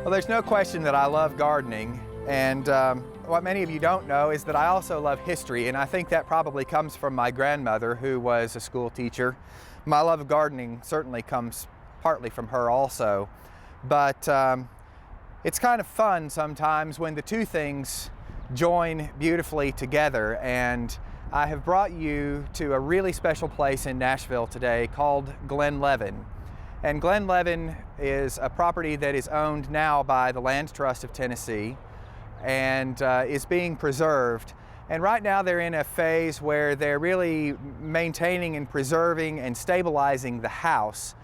Well, there's no question that I love gardening, and what many of you don't know is that I also love history, and I think that probably comes from my grandmother, who was a school teacher. My love of gardening certainly comes partly from her also, but it's kind of fun sometimes when the two things join beautifully together, and I have brought you to a really special place in Nashville today called Glen Leven. And Glen Leven is a property that is owned now by the Land Trust of Tennessee and is being preserved. And right now they're in a phase where they're really maintaining and preserving and stabilizing the house.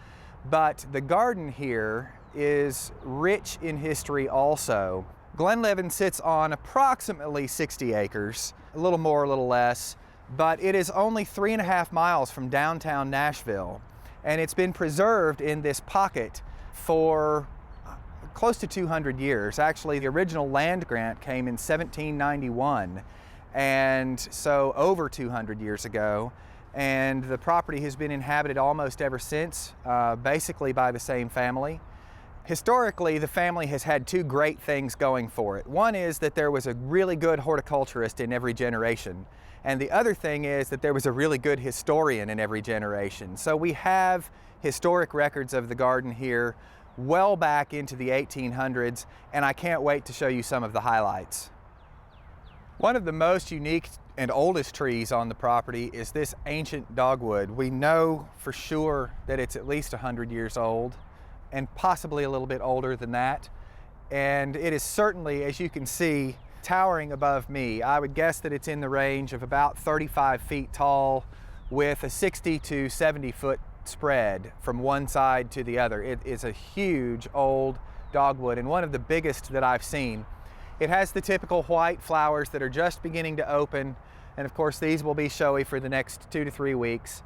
But the garden here is rich in history also. Glen Leven sits on approximately 60 acres, a little more, a little less, but it is only 3.5 miles from downtown Nashville. And it's been preserved in this pocket for close to 200 years. Actually, the original land grant came in 1791, and so over 200 years ago. And the property has been inhabited almost ever since, basically by the same family. Historically, the family has had two great things going for it. One is that there was a really good horticulturist in every generation. And the other thing is that there was a really good historian in every generation. So we have historic records of the garden here well back into the 1800s, and I can't wait to show you some of the highlights. One of the most unique and oldest trees on the property is this ancient dogwood. We know for sure that it's at least 100 years old, and possibly a little bit older than that. And it is certainly, as you can see, towering above me. I would guess that it's in the range of about 35 feet tall with a 60 to 70 foot spread from one side to the other. It is a huge old dogwood and one of the biggest that I've seen. It has the typical white flowers that are just beginning to open, and of course these will be showy for the next 2 to 3 weeks.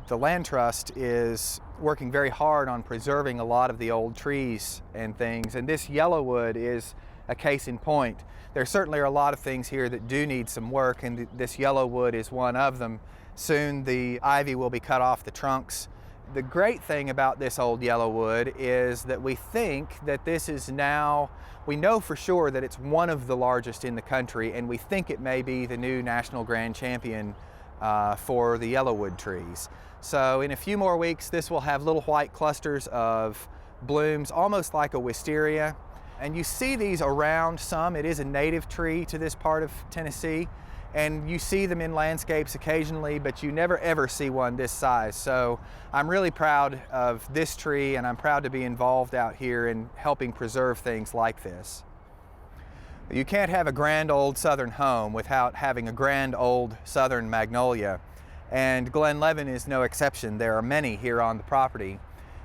The Land Trust is working very hard on preserving a lot of the old trees and things, and this Yellowwood is a case in point. There certainly are a lot of things here that do need some work, and this Yellowwood is one of them. Soon the ivy will be cut off the trunks. The great thing about this old Yellowwood is that we think that this is now, we know for sure that it's one of the largest in the country, and we think it may be the new national grand champion for the Yellowwood trees. So in a few more weeks, this will have little white clusters of blooms, almost like a wisteria. And you see these around some. It is a native tree to this part of Tennessee, and you see them in landscapes occasionally, but you never ever see one this size. So I'm really proud of this tree, and I'm proud to be involved out here in helping preserve things like this. You can't have a grand old southern home without having a grand old southern magnolia, and Glen Leven is no exception. There are many here on the property.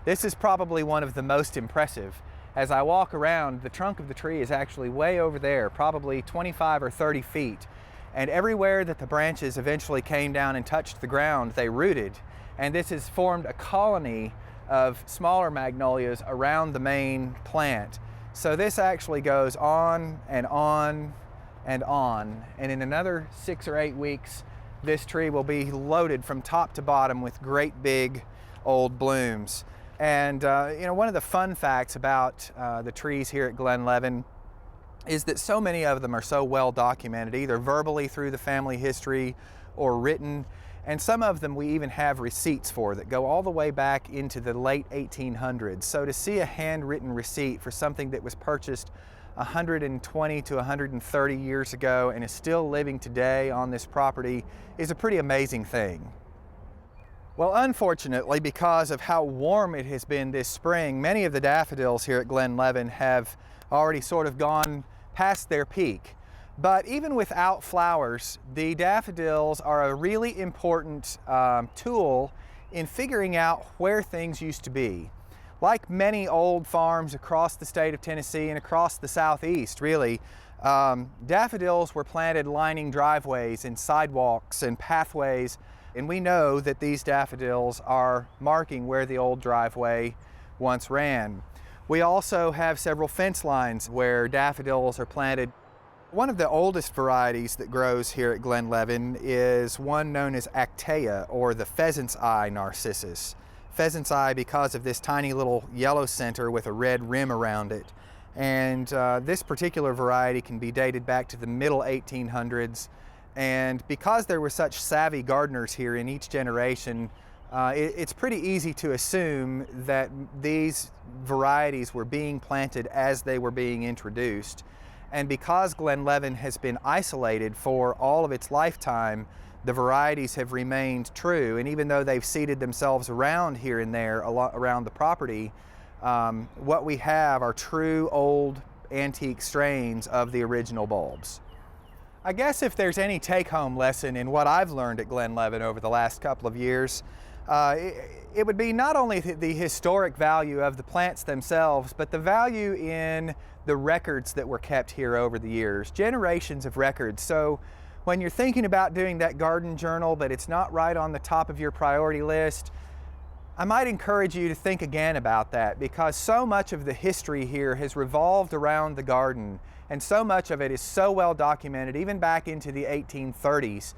This is probably one of the most impressive. As I walk around, the trunk of the tree is actually way over there, probably 25 or 30 feet. And everywhere that the branches eventually came down and touched the ground, they rooted. And this has formed a colony of smaller magnolias around the main plant. So this actually goes on and on and on. And in another 6 or 8 weeks, this tree will be loaded from top to bottom with great big old blooms. And you know, one of the fun facts about the trees here at Glen Leven is that so many of them are so well documented, either verbally through the family history or written. And some of them we even have receipts for that go all the way back into the late 1800s. So to see a handwritten receipt for something that was purchased 120 to 130 years ago and is still living today on this property is a pretty amazing thing. Well, unfortunately, because of how warm it has been this spring, many of the daffodils here at Glen Leven have already sort of gone past their peak. But even without flowers, the daffodils are a really important tool in figuring out where things used to be. Like many old farms across the state of Tennessee and across the southeast, really, daffodils were planted lining driveways and sidewalks and pathways. And we know that these daffodils are marking where the old driveway once ran. We also have several fence lines where daffodils are planted. One of the oldest varieties that grows here at Glen Leven is one known as Actea, or the pheasant's eye narcissus. Pheasant's eye because of this tiny little yellow center with a red rim around it. And this particular variety can be dated back to the middle 1800s. And because there were such savvy gardeners here in each generation, it's pretty easy to assume that these varieties were being planted as they were being introduced. And because Glen Leven has been isolated for all of its lifetime, the varieties have remained true. And even though they've seeded themselves around here and there around the property, what we have are true old antique strains of the original bulbs. I guess if there's any take-home lesson in what I've learned at Glen Leven over the last couple of years, it would be not only the historic value of the plants themselves, but the value in the records that were kept here over the years, generations of records. So when you're thinking about doing that garden journal, but it's not right on the top of your priority list, I might encourage you to think again about that, because so much of the history here has revolved around the garden, and so much of it is so well documented, even back into the 1830s.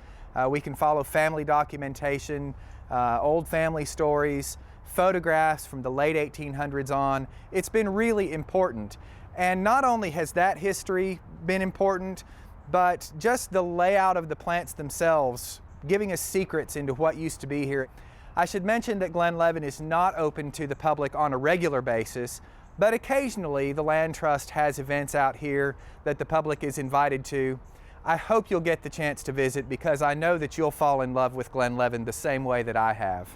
We can follow family documentation, old family stories, photographs from the late 1800s on. It's been really important. And not only has that history been important, but just the layout of the plants themselves, giving us secrets into what used to be here. I should mention that Glen Leven is not open to the public on a regular basis, but occasionally the Land Trust has events out here that the public is invited to. I hope you'll get the chance to visit, because I know that you'll fall in love with Glen Leven the same way that I have.